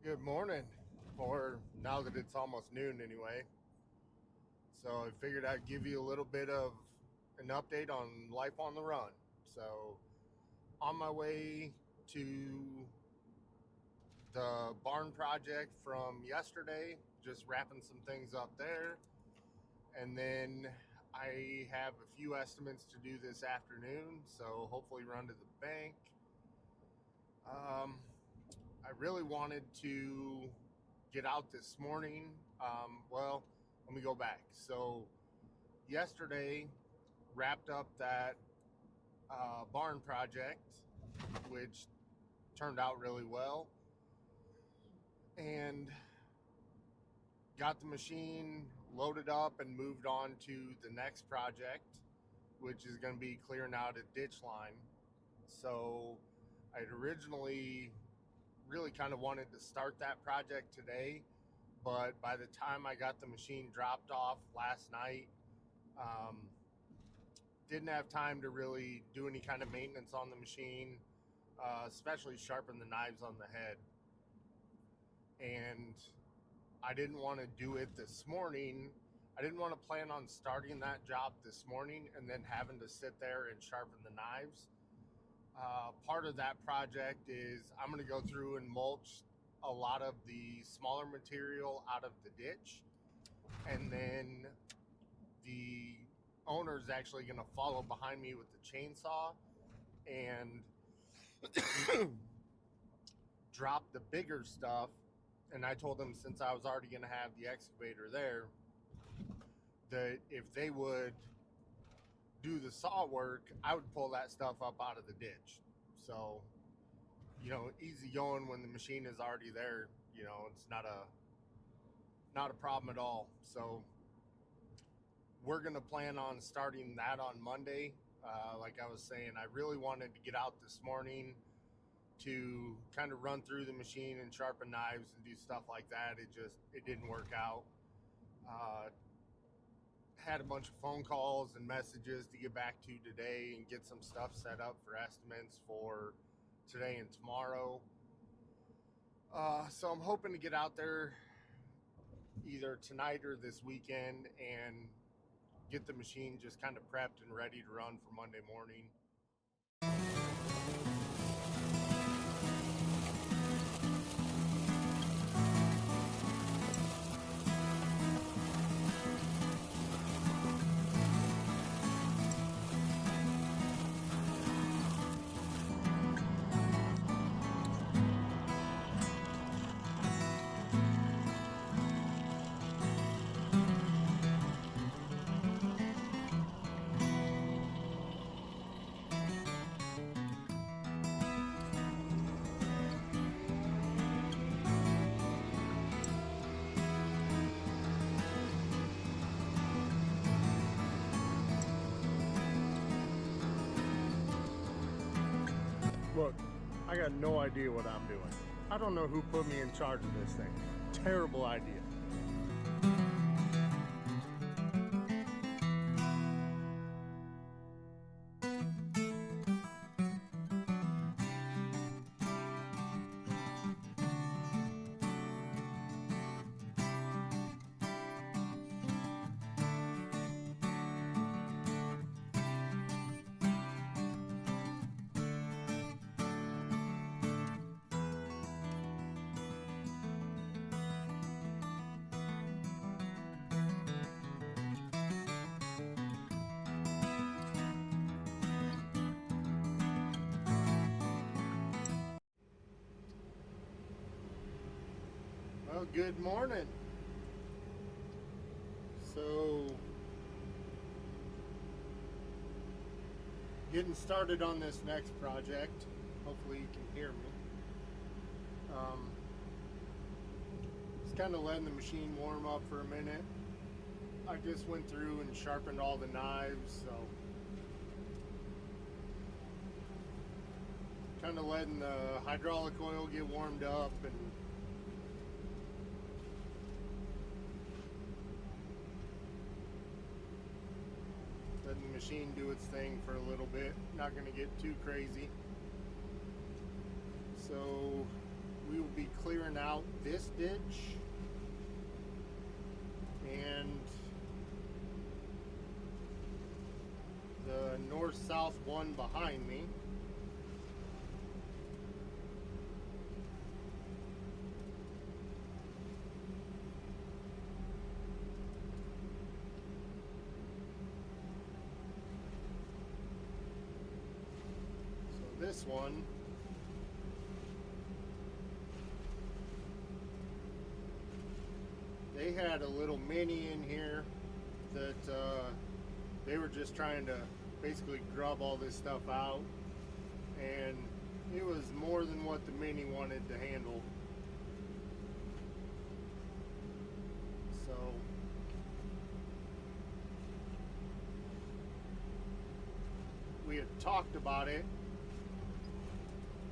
Good morning, or now that it's almost noon anyway. So I figured I'd give you a little bit of an update on life on the run. So on my way to the barn project from yesterday, just wrapping some things up there. And then I have a few estimates to do this afternoon, so hopefully run to the bank. I really wanted to get out this morning. Well, let me go back. So yesterday wrapped up that barn project, which turned out really well, and got the machine loaded up and moved on to the next project, which is going to be clearing out a ditch line. So I'd originally really kind of wanted to start that project today, but by the time I got the machine dropped off last night, didn't have time to really do any kind of maintenance on the machine, especially sharpen the knives on the head. And I didn't want to do it this morning. I didn't want to plan on starting that job this morning and then having to sit there and sharpen the knives. Part of that project is I'm going to go through and mulch a lot of the smaller material out of the ditch, and then the owner's actually going to follow behind me with the chainsaw and drop the bigger stuff. And I told them, since I was already going to have the excavator there, that if they would do the saw work, I would pull that stuff up out of the ditch. So, easy going when the machine is already there. It's not a problem at all. So we're going to plan on starting that on Monday. Like I was saying, I really wanted to get out this morning to kind of run through the machine and sharpen knives and do stuff like that. It didn't work out. Had a bunch of phone calls and messages to get back to today and get some stuff set up for estimates for today and tomorrow. So I'm hoping to get out there either tonight or this weekend and get the machine just kind of prepped and ready to run for Monday morning. Look, I got no idea what I'm doing. I don't know who put me in charge of this thing. Terrible idea. Well, good morning. So, getting started on this next project. Hopefully you can hear me. Just kind of letting the machine warm up for a minute. I just went through and sharpened all the knives, so kind of letting the hydraulic oil get warmed up and letting the machine do its thing for a little bit. Not going to get too crazy. So we will be clearing out out this ditch and the north-south one behind me. So this one, they had a little mini in here that they were just trying to basically grub all this stuff out, and it was more than what the mini wanted to handle. So we had talked about it.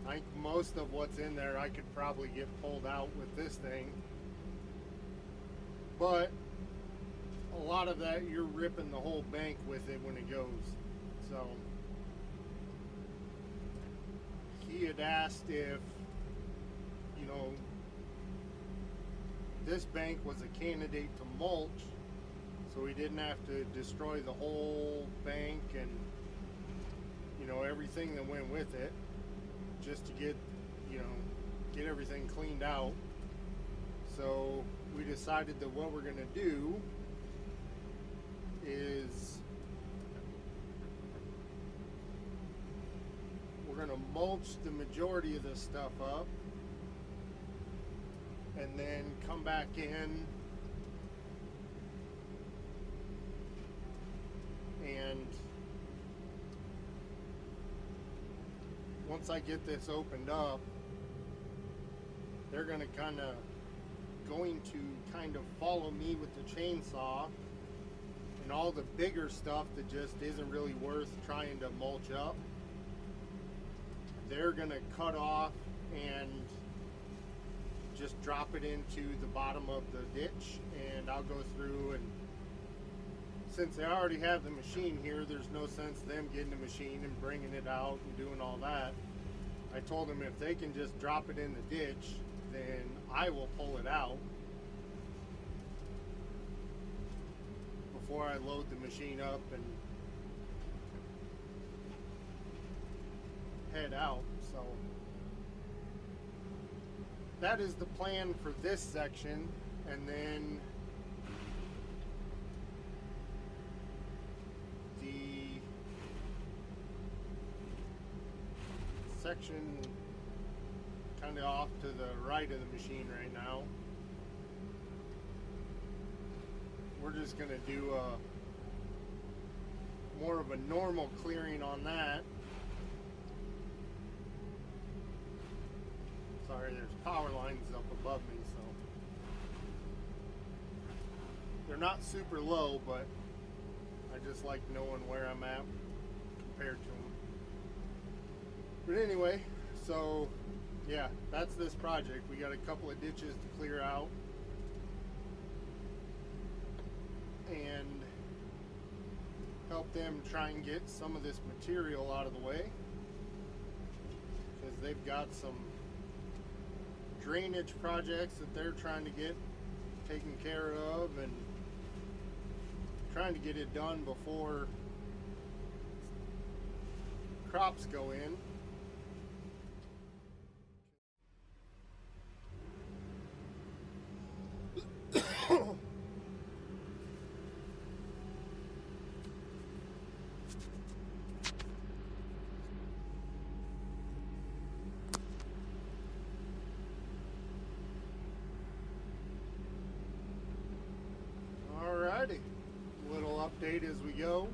I think most of what's in there I could probably get pulled out with this thing, but a lot of that you're ripping the whole bank with it when it goes. So he had asked if, you know, this bank was a candidate to mulch, so we didn't have to destroy the whole bank and, you know, everything that went with it, just to get, you know, get everything cleaned out. So we decided that what we're gonna do is we're gonna mulch the majority of this stuff up and then come back in and once I get this opened up, they're gonna kind of follow me with the chainsaw, and all the bigger stuff that just isn't really worth trying to mulch up, they're gonna cut off and just drop it into the bottom of the ditch, and I'll go through, and since they already have the machine here, there's no sense them getting the machine and bringing it out and doing all that. I told them if they can just drop it in the ditch, then I will pull it out before I load the machine up and head out. So that is the plan for this section, and then the section kind of off to the right of the machine right now, we're just going to do more of a normal clearing on that. Sorry, there's power lines up above me, so they're not super low, but I just like knowing where I'm at compared to them. But anyway, so yeah, that's this project. We got a couple of ditches to clear out and help them try and get some of this material out of the way, because they've got some drainage projects that they're trying to get taken care of and trying to get it done before crops go in. Alrighty, little update as we go.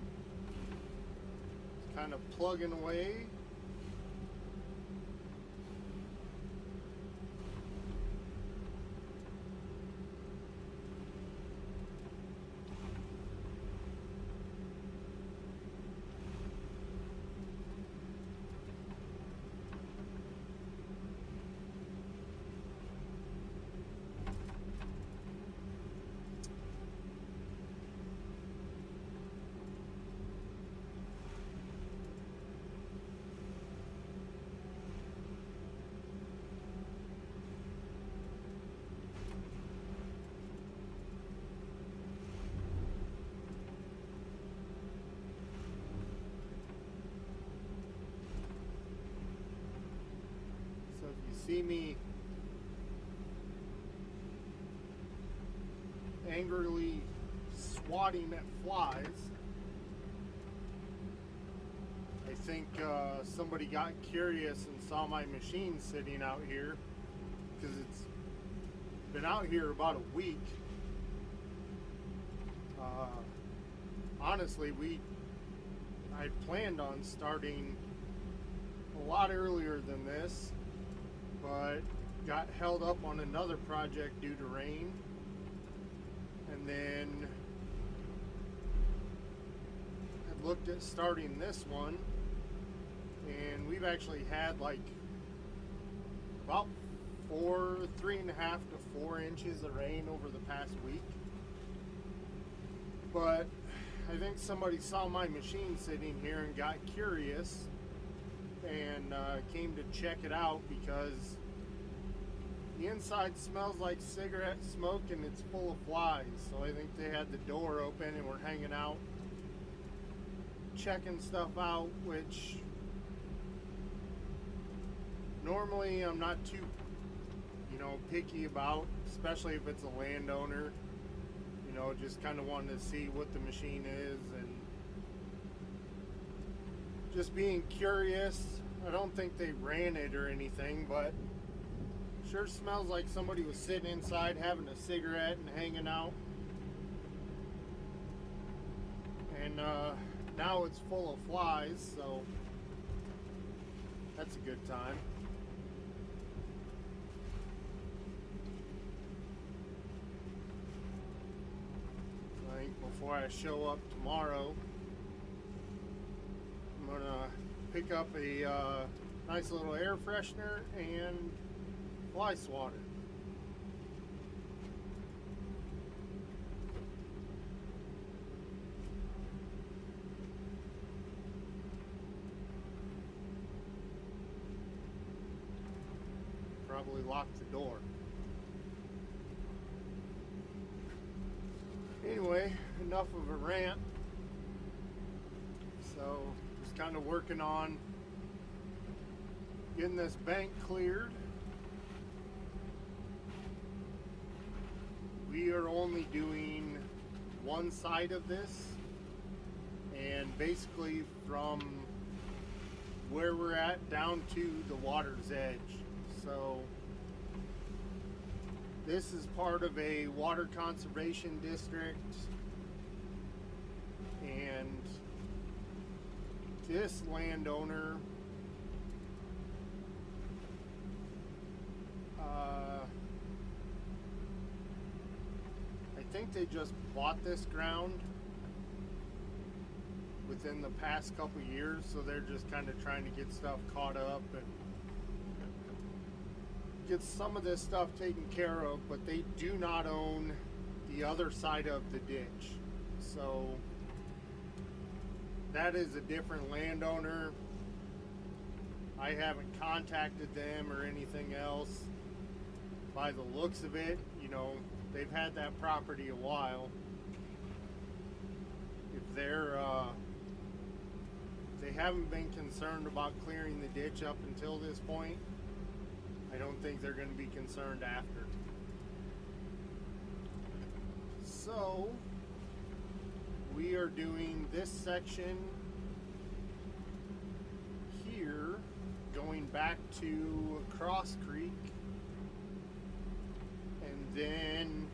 It's kind of plugging away. see me angrily swatting at flies, I think somebody got curious and saw my machine sitting out here, because it's been out here about a week. Honestly, I planned on starting a lot earlier than this, but got held up on another project due to rain. And then I looked at starting this one, and we've actually had like about 3.5 to 4 inches of rain over the past week. But I think somebody saw my machine sitting here and got curious and came to check it out, because the inside smells like cigarette smoke and it's full of flies. So I think they had the door open and were hanging out, checking stuff out, which normally I'm not too, picky about, especially if it's a landowner. Just kind of wanting to see what the machine is and just being curious. I don't think they ran it or anything, but sure smells like somebody was sitting inside having a cigarette and hanging out. And now it's full of flies, so that's a good time. I think before I show up tomorrow, I'm gonna pick up a nice little air freshener and fly swatter. Probably lock the door. Anyway, enough of a rant. So, just kind of working on getting this bank cleared. We are only doing one side of this, and basically from where we're at down to the water's edge. So this is part of a water conservation district, and this landowner I think they just bought this ground within the past couple years, so they're just kind of trying to get stuff caught up and get some of this stuff taken care of, but they do not own the other side of the ditch. So that is a different landowner. I haven't contacted them or anything else. By the looks of it, they've had that property a while. If they haven't been concerned about clearing the ditch up until this point, I don't think they're going to be concerned after. So we are doing this section here, going back to Cross Creek, and then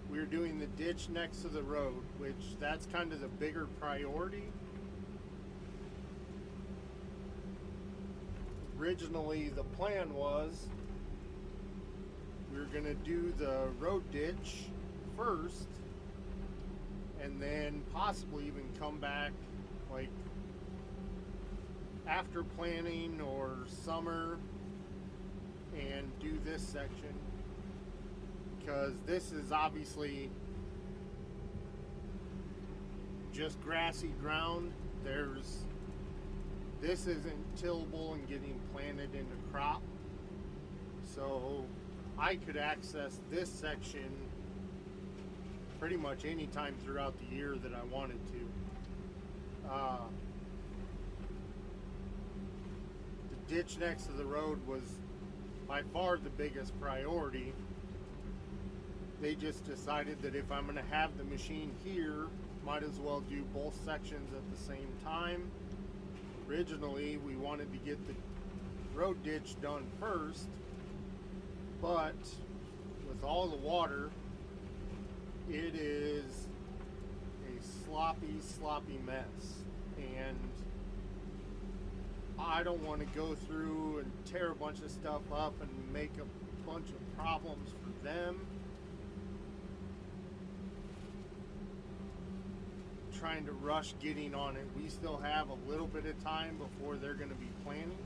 we're doing the ditch next to the road, which that's kind of the bigger priority. Originally, the plan was we were going to do the road ditch first, and then possibly even come back like after planting or summer and do this section, because this is obviously just grassy ground. This isn't tillable and getting planted into crop, so I could access this section pretty much any time throughout the year that I wanted to. ditch next to the road was by far the biggest priority. They just decided that if I'm going to have the machine here, might as well do both sections at the same time. Originally, we wanted to get the road ditch done first, but with all the water, it is a sloppy mess, and I don't want to go through and tear a bunch of stuff up and make a bunch of problems for them. Trying to rush getting on it. We still have a little bit of time before they're going to be planning,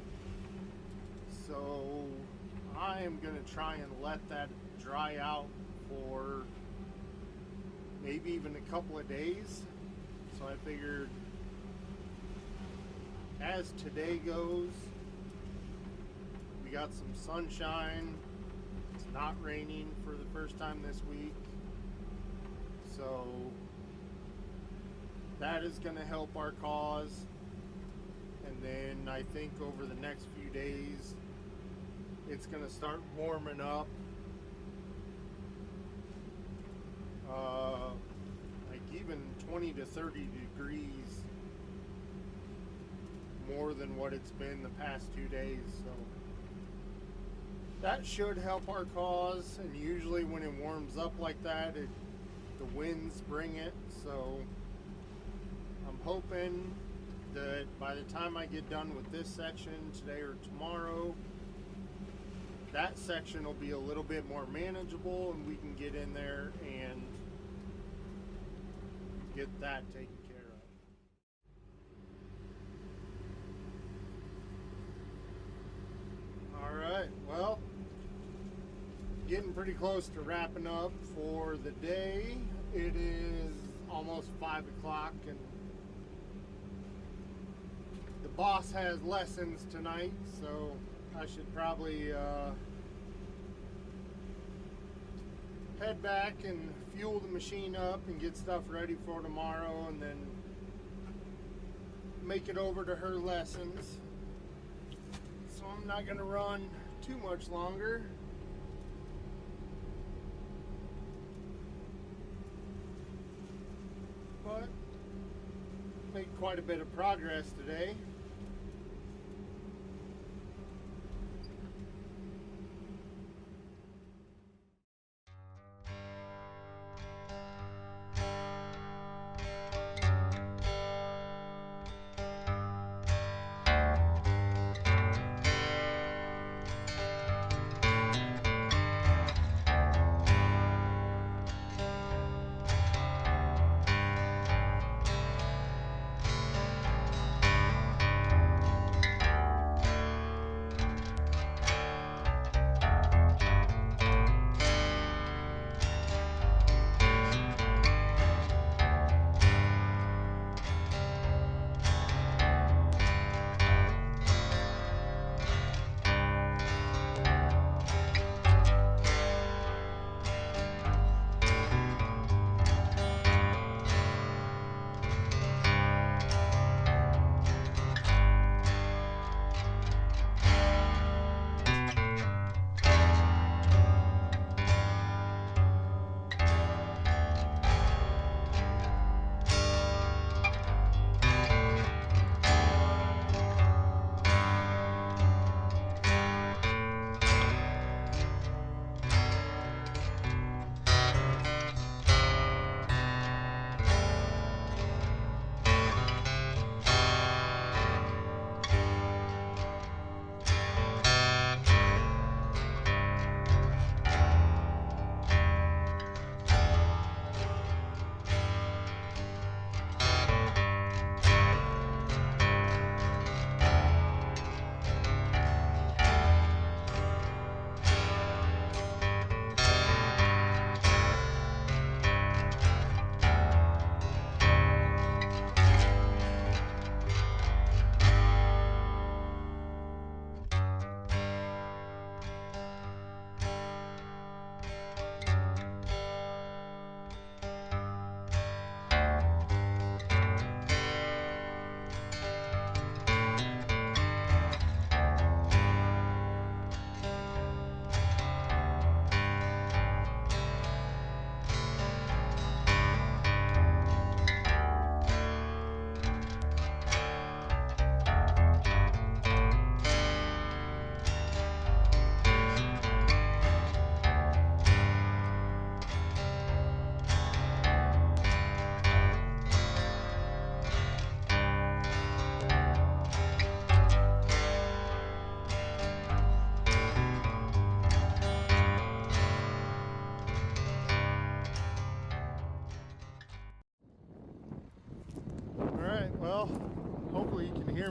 so I am going to try and let that dry out for maybe even a couple of days. So I figured, as today goes, we got some sunshine, it's not raining for the first time this week, so that is going to help our cause. And then I think over the next few days it's going to start warming up, like even 20 to 30 degrees more than what it's been the past 2 days, so that should help our cause. And usually when it warms up like that, the winds bring it, so I'm hoping that by the time I get done with this section today or tomorrow, that section will be a little bit more manageable and we can get in there and get that taken care of. Alright, well, getting pretty close to wrapping up for the day. It is almost 5 o'clock and the boss has lessons tonight, so I should probably head back and fuel the machine up and get stuff ready for tomorrow, and then make it over to her lessons. So I'm not going to run too much longer. But made quite a bit of progress today.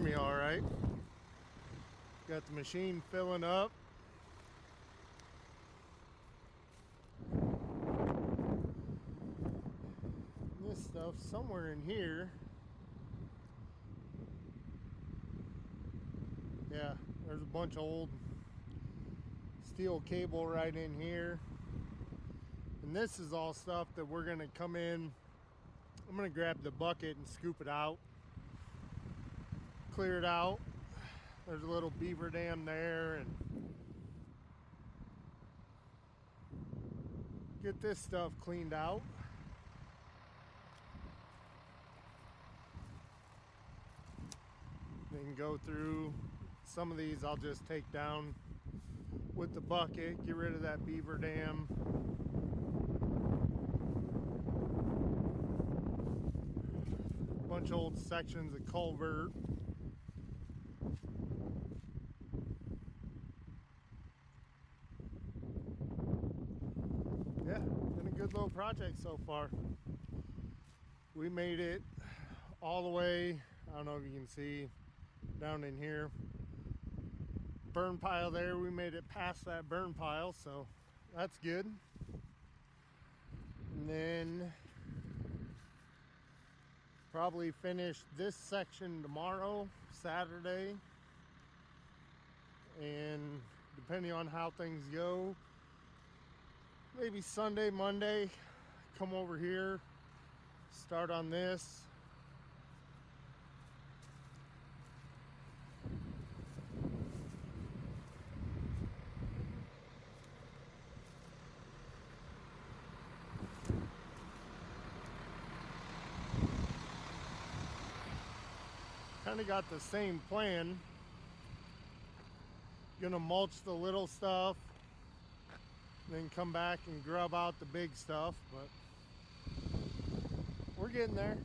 hear me all right. Got the machine filling up. This stuff somewhere in here. Yeah, there's a bunch of old steel cable right in here. And this is all stuff that we're gonna come in. I'm gonna grab the bucket and scoop it out, clear it out. There's a little beaver dam there, and get this stuff cleaned out. Then go through some of these. I'll just take down with the bucket, get rid of that beaver dam. Bunch of old sections of culvert. Yeah, been a good little project so far. We made it all the way, I don't know if you can see down in here, burn pile there. We made it past that burn pile, so that's good. And then probably finish this section tomorrow, Saturday, and depending on how things go, maybe Sunday, Monday, come over here, start on this. Kind of got the same plan. Gonna mulch the little stuff, then come back and grub out the big stuff, but we're getting there.